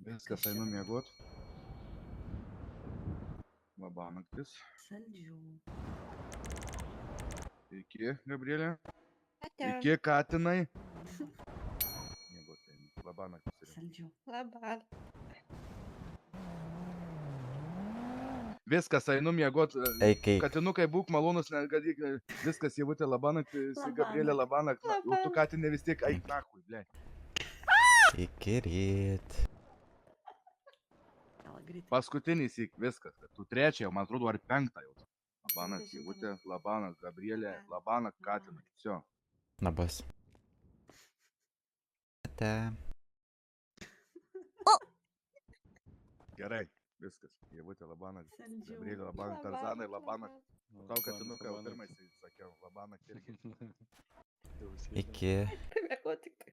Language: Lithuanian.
Viskas, einu miegot. Labanaktis. Saldžių. Iki, Gabrielė. Ate. Iki, katinai. Miegot einu. Labanaktis. Saldžių. Labą. Viskas, einu miegot. Eik, eik. Katinukai, būk malonus, negadyk. Viskas, Ievutė, Labanaktis. Gabrielė, Labanakt. Jau tu katinė vis tiek, eik nahui, ble. Iki ryt. Gal greitai. Paskutinis įk, viskas. Tu trečią, man atrodo, ar penktą jau. Labanakt, Ievutė, Labanakt, Gabrielė, Labanakt, katinai. Всё. Labas. Ate. Gerai, viskas. Ievutė, Labanakt, Saldžių. Gabrielė, Labanakt, Tarzanai, Labanakt. Tau katinukai jau pirmais sakiau, Labanakt irgi. Iki. Mėgau tik.